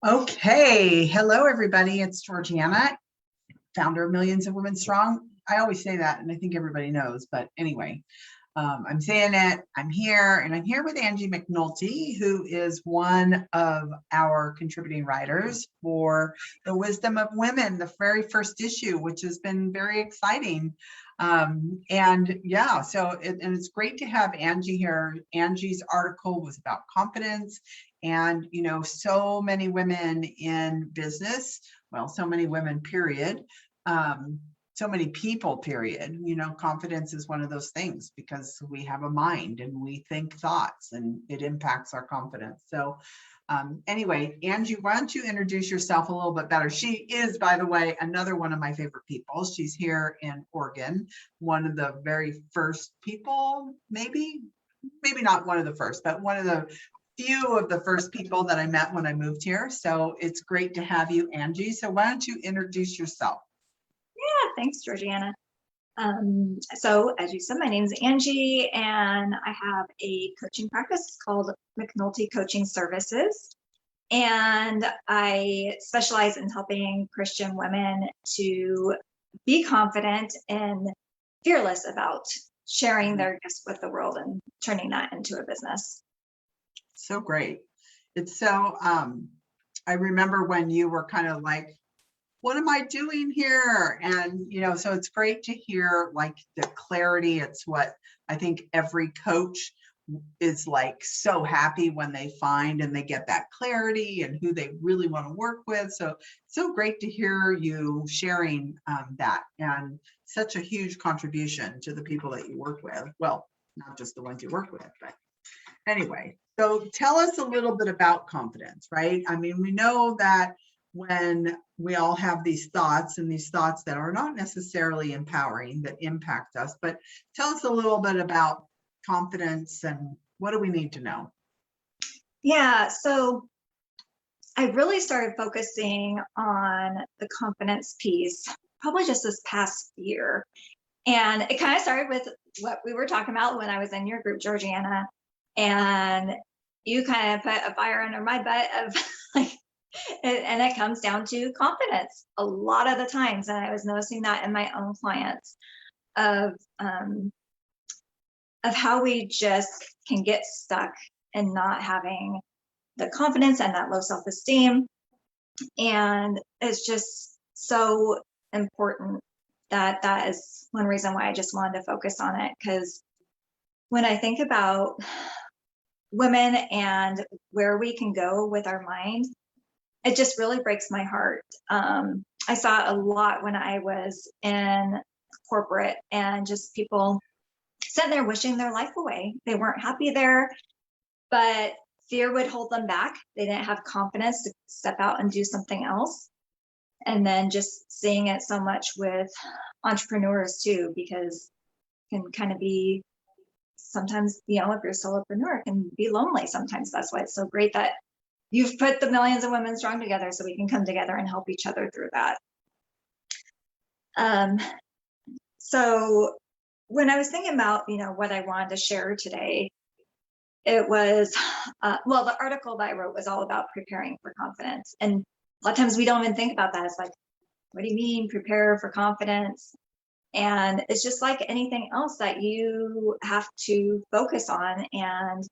Okay, hello everybody. It's Georgiana, founder of Millions of Women Strong. I always say that, and I think everybody knows, but anyway, I'm saying it. I'm here, and I'm here with Angie McNulty, who is one of our contributing writers for The Wisdom of Women, the very first issue, which has been very exciting. And yeah, and it's great to have Angie here. Angie's article was about confidence. And, so many women in business, well, so many women, period, so many people, period, confidence is one of those things because we have a mind and we think thoughts and it impacts our confidence. So anyway, Angie, why don't you introduce yourself a little bit better? She is, by the way, another one of my favorite people. She's here in Oregon, one of the very first people, maybe not one of the first, but one of the few of the first people that I met when I moved here. So it's great to have you, Angie. So why don't you introduce yourself? Yeah, thanks, Georgiana. So as you said, my name is Angie, and I have a coaching practice called McNulty Coaching Services. And I specialize in helping Christian women to be confident and fearless about sharing their gifts with the world and turning that into a business. So great. It's so, I remember when you were kind of like, what am I doing here? And, so it's great to hear like the clarity. It's what I think every coach is like so happy when they find and they get that clarity and who they really want to work with. So great to hear you sharing that, and such a huge contribution to the people that you work with. Well, not just the ones you work with, but anyway. So tell us a little bit about confidence, right? I mean, we know that when we all have these thoughts and these thoughts that are not necessarily empowering, that impact us, but tell us a little bit about confidence and what do we need to know? Yeah, so I really started focusing on the confidence piece probably just this past year. And it kind of started with what we were talking about when I was in your group, Georgiana, and you kind of put a fire under my butt of like, and it comes down to confidence a lot of the times. And I was noticing that in my own clients of how we just can get stuck and not having the confidence and that low self-esteem. And it's just so important that is one reason why I just wanted to focus on it. Because when I think about women and where we can go with our mind, it just really breaks my heart. I saw a lot when I was in corporate and just people sitting there wishing their life away. They weren't happy there, but fear would hold them back. They didn't have confidence to step out and do something else. And then just seeing it so much with entrepreneurs too, because it can kind of be sometimes, if you're a solopreneur, it can be lonely sometimes. That's why it's so great that you've put the Millions of Women Strong together so we can come together and help each other through that. So when I was thinking about, what I wanted to share today, it was, the article that I wrote was all about preparing for confidence. And a lot of times we don't even think about that. It's like, what do you mean prepare for confidence? And it's just like anything else that you have to focus on and,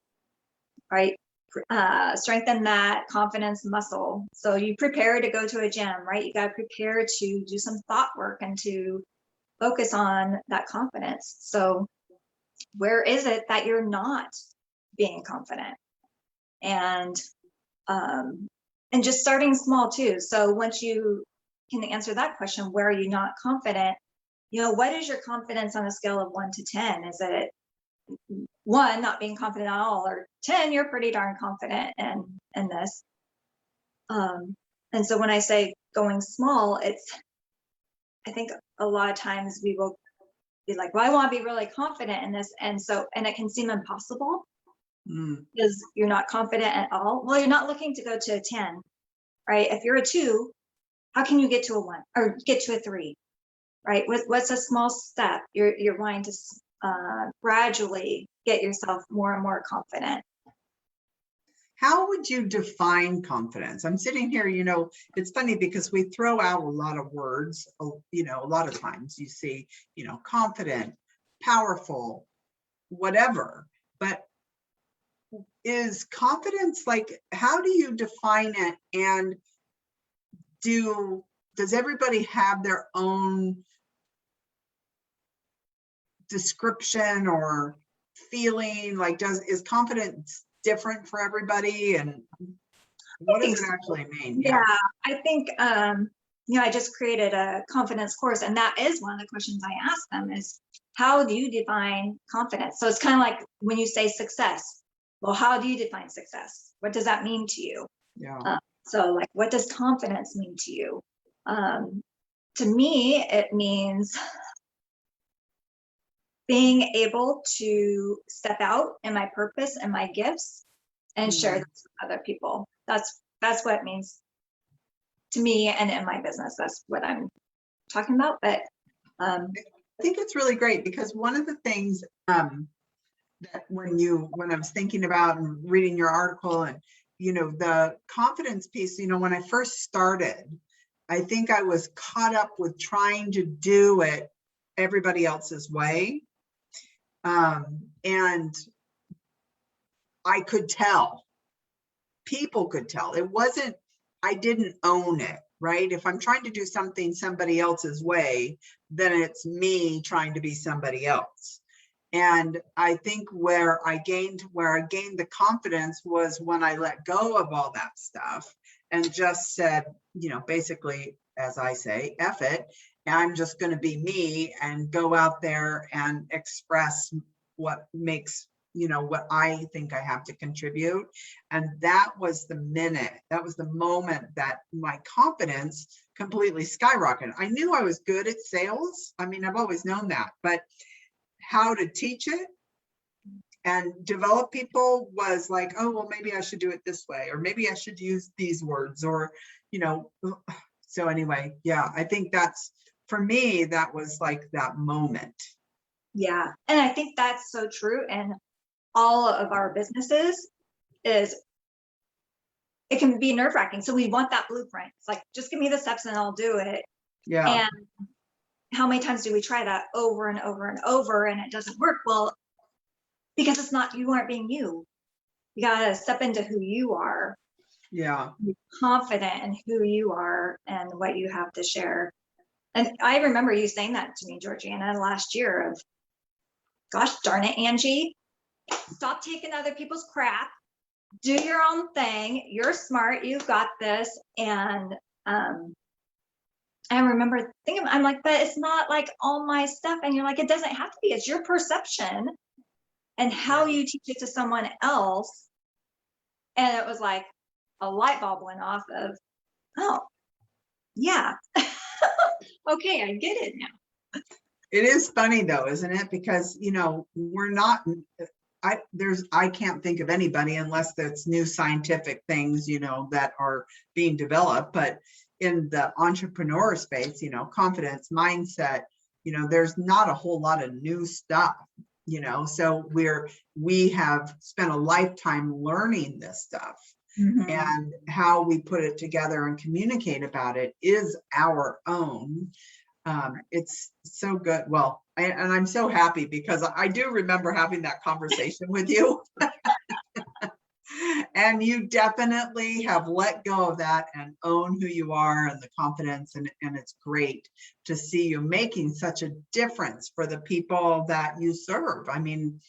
right, strengthen that confidence muscle. So you prepare to go to a gym, right? You got to prepare to do some thought work and to focus on that confidence. So where is it that you're not being confident? And just starting small too. So once you can answer that question, where are you not confident? What is your confidence on a scale of 1 to 10? Is it 1, not being confident at all, or 10, you're pretty darn confident in this? And so when I say going small, I think a lot of times we will be like, well, I want to be really confident in this. And it can seem impossible because you're not confident at all. Well, you're not looking to go to a 10, right? If you're a 2, how can you get to a 1 or get to a 3, right? What's a small step? You're wanting to gradually get yourself more and more confident. how would you define confidence? I'm sitting here, it's funny because we throw out a lot of words, a lot of times you see, confident, powerful, whatever, but is confidence like, how do you define it? And does everybody have their own description or feeling? Like, is confidence different for everybody? And what does it actually mean? Yeah, I think, I just created a confidence course, and that is one of the questions I ask them is, how do you define confidence? So it's kind of like when you say success. Well, how do you define success? What does that mean to you? Yeah. So like, what does confidence mean to you? To me, it means being able to step out in my purpose and my gifts and share this with other people. That's what it means to me and in my business. That's what I'm talking about. But I think it's really great because one of the things that when I was thinking about and reading your article and the confidence piece, when I first started, I think I was caught up with trying to do it everybody else's way. And I could tell, people could tell. It wasn't, I didn't own it, right? If I'm trying to do something somebody else's way, then it's me trying to be somebody else. And I think where I gained the confidence was when I let go of all that stuff and just said, basically, as I say, F it. I'm just going to be me and go out there and express what makes, what I think I have to contribute. And that was the moment that my confidence completely skyrocketed. I knew I was good at sales. I mean, I've always known that, but how to teach it and develop people was like, oh, well, maybe I should do it this way, or maybe I should use these words, or, so anyway, yeah, I think for me, that was like that moment. Yeah. And I think that's so true. And all of our businesses it can be nerve-wracking. So we want that blueprint. It's like, just give me the steps and I'll do it. Yeah. And how many times do we try that over and over and over and it doesn't work? Well, because you aren't being you. You gotta step into who you are. Yeah. Be confident in who you are and what you have to share. And I remember you saying that to me, Georgiana, last year of, gosh darn it, Angie, stop taking other people's crap, do your own thing. You're smart, you've got this. And I remember thinking, I'm like, but it's not like all my stuff. And you're like, it doesn't have to be, it's your perception and how you teach it to someone else. And it was like a light bulb went off of, oh, yeah. Okay, I get it now. It is funny though, isn't it? Because, we're not, I can't think of anybody unless that's new scientific things, that are being developed, but in the entrepreneur space, confidence, mindset, there's not a whole lot of new stuff, so we have spent a lifetime learning this stuff. Mm-hmm. And how we put it together and communicate about it is our own. It's so good. Well, and I'm so happy because I do remember having that conversation with you. And you definitely have let go of that and own who you are and the confidence. And it's great to see you making such a difference for the people that you serve. I mean,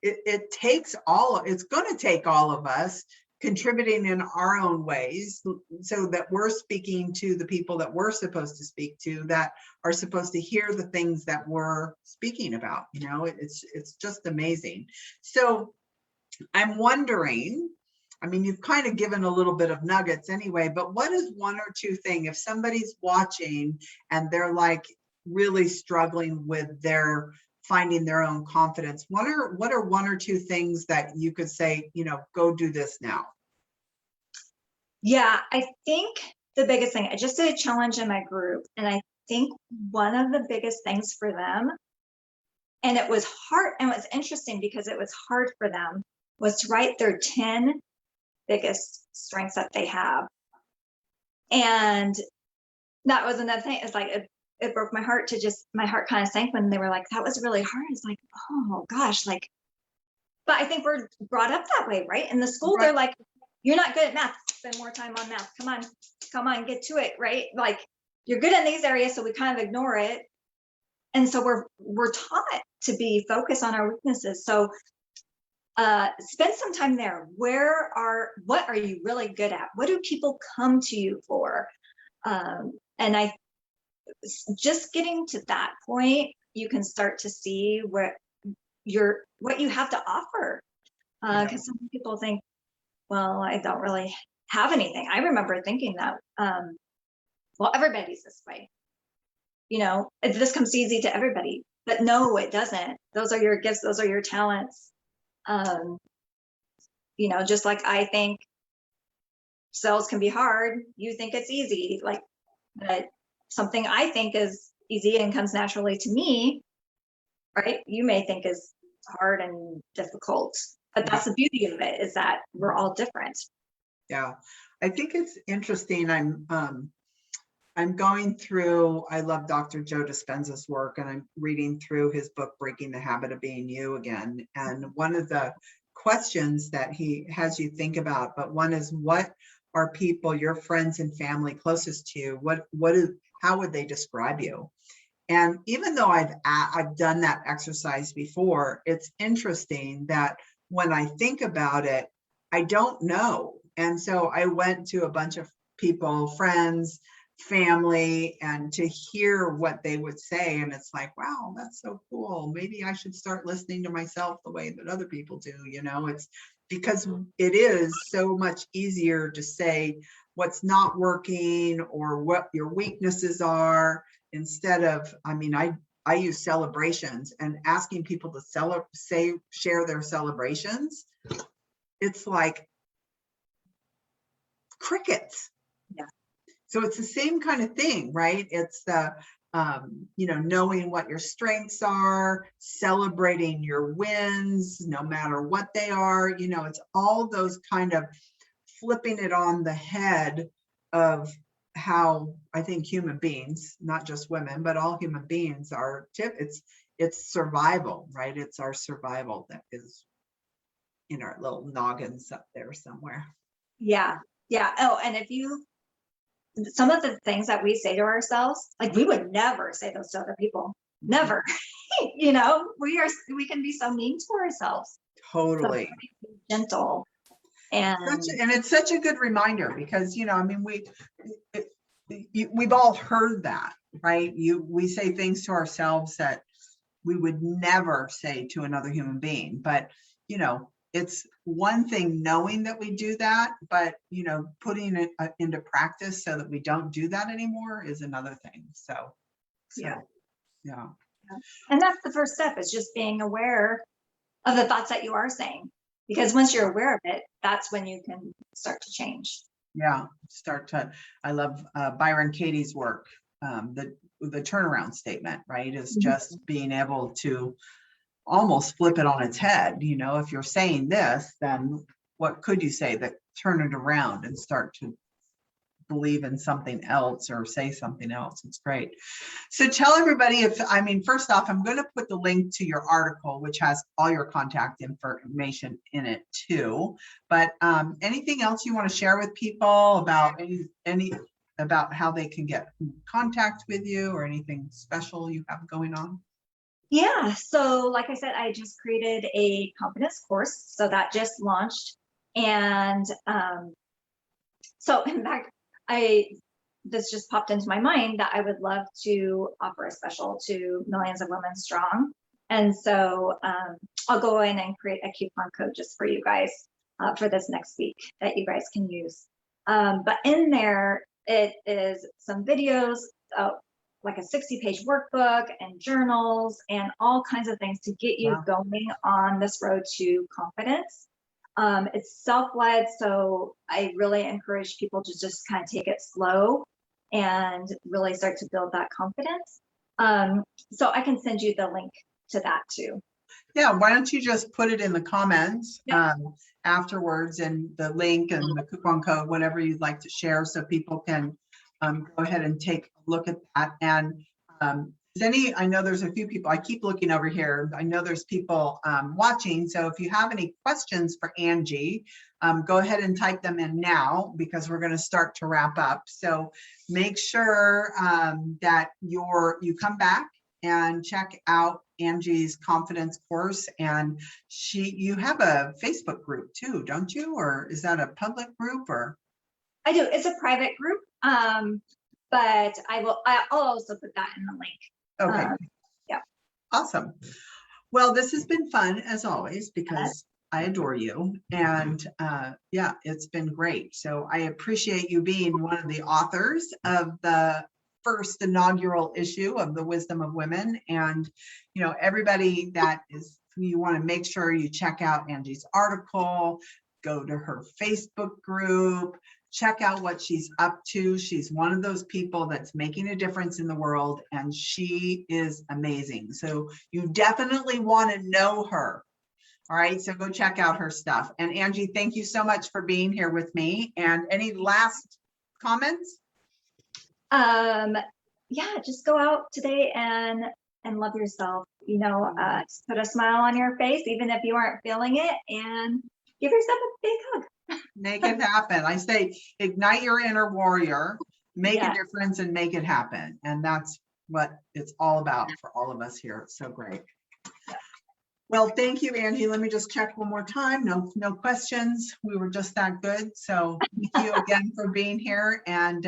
it's going to take all of us contributing in our own ways so that we're speaking to the people that we're supposed to speak to, that are supposed to hear the things that we're speaking about. It's just amazing. So I'm wondering, I mean, you've kind of given a little bit of nuggets anyway, but what is one or two things, if somebody's watching and they're like really struggling with finding their own confidence, what are one or two things that you could say, go do this now? Yeah, I think the biggest thing, I just did a challenge in my group, and I think one of the biggest things for them, and it was hard, and it was interesting because it was hard for them, was to write their 10 biggest strengths that they have. And that was another thing. It's like, it broke my heart to just, my heart kind of sank when they were like, that was really hard. It's like, oh gosh, like, but I think we're brought up that way, right? In the school, Right. they're like, you're not good at math, spend more time on math. Come on, get to it, right? Like, you're good in these areas, so we kind of ignore it. And so we're taught to be focused on our weaknesses. So spend some time there. What are you really good at? What do people come to you for? And I just getting to that point, you can start to see what you have to offer. Because some people think, well, I don't really have anything. I remember thinking that, well, everybody's this way. This comes easy to everybody, but no, it doesn't. Those are your gifts. Those are your talents. Just like I think sales can be hard, you think it's easy, like, but something I think is easy and comes naturally to me, right? You may think is hard and difficult, but that's the beauty of it, is that we're all different. Yeah, I think it's interesting. I'm going through, I love Dr. Joe Dispenza's work, and I'm reading through his book, Breaking the Habit of Being You again. And one of the questions that he has you think about, but one is, what are people, your friends and family closest to you, how would they describe you? And even though I've done that exercise before, it's interesting that when I think about it, I don't know. And so I went to a bunch of people, friends, family, and to hear what they would say. And it's like, wow, that's so cool. Maybe I should start listening to myself the way that other people do. It's because it is so much easier to say what's not working or what your weaknesses are, instead of, I use celebrations, and asking people to share their celebrations. It's like crickets. Yeah. So it's the same kind of thing, right? It's the, knowing what your strengths are, celebrating your wins, no matter what they are. It's all those kind of flipping it on the head of how I think human beings, not just women, but all human beings are. It's survival, right? It's our survival that is in our little noggins up there somewhere. Yeah. Oh, and some of the things that we say to ourselves, like, we would never say those to other people. Never. We can be so mean to ourselves. Totally. So gentle. And it's such a good reminder, because we've all heard that, right? We say things to ourselves that we would never say to another human being, but it's one thing knowing that we do that, but putting it into practice so that we don't do that anymore is another thing. So yeah. And that's the first step, is just being aware of the thoughts that you are saying, because once you're aware of it, that's when you can start to change. Yeah, I love Byron Katie's work. The turnaround statement, right, is just being able to almost flip it on its head. If you're saying this, then what could you say that turn it around and start to believe in something else or say something else? It's great. So tell everybody, first off, I'm going to put the link to your article, which has all your contact information in it too. But anything else you want to share with people about about how they can get in contact with you, or anything special you have going on? Yeah. So like I said, I just created a confidence course. So that just launched. And so in fact, this just popped into my mind that I would love to offer a special to Millions of Women Strong. And so I'll go in and create a coupon code just for you guys for this next week that you guys can use. But in there, it is some videos, like a 60-page workbook and journals and all kinds of things to get you going on this road to confidence. It's self-led, so I really encourage people to just kind of take it slow and really start to build that confidence. So I can send you the link to that too. Yeah, why don't you just put it in the comments Yeah. afterwards, and the link and the coupon code, whatever you'd like to share, so people can go ahead and take a look at that. And I know there's a few people, I keep looking over here. I know there's people watching. So if you have any questions for Angie, go ahead and type them in now, because we're going to start to wrap up. So make sure that you come back and check out Angie's confidence course. And you have a Facebook group too, don't you? Or is that a public group? Or I do. It's a private group, but I'll also put that in the link. okay. Yeah. Awesome. Well, this has been fun as always, because I adore you. And yeah, it's been great. So I appreciate you being one of the authors of the first inaugural issue of The Wisdom of Women. And, you know, everybody you want to make sure you check out Angie's article, go to her Facebook group, check out what she's up to. She's one of those people that's making a difference in the world, and she is amazing. So you definitely want to know her. All right, so go check out her stuff. And Angie, thank you so much for being here with me. And any last comments? Yeah, just go out today and love yourself. You know, just put a smile on your face, even if you aren't feeling it, and give yourself a big hug. Make it happen. I say, ignite your inner warrior, make a difference, and make it happen. And that's what it's all about for all of us here. It's so great. Well, thank you, Angie. Let me just check one more time. No questions. We were just that good. So thank you again for being here. And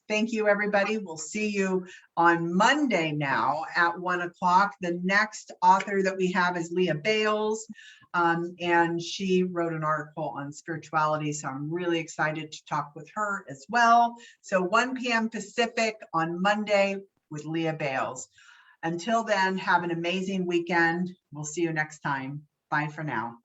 thank you, everybody. We'll see you on Monday now at 1 o'clock. The next author that we have is Leah Bales. And she wrote an article on spirituality. So I'm really excited to talk with her as well. So 1 p.m. Pacific on Monday with Leah Bales. Until then, have an amazing weekend. We'll see you next time. Bye for now.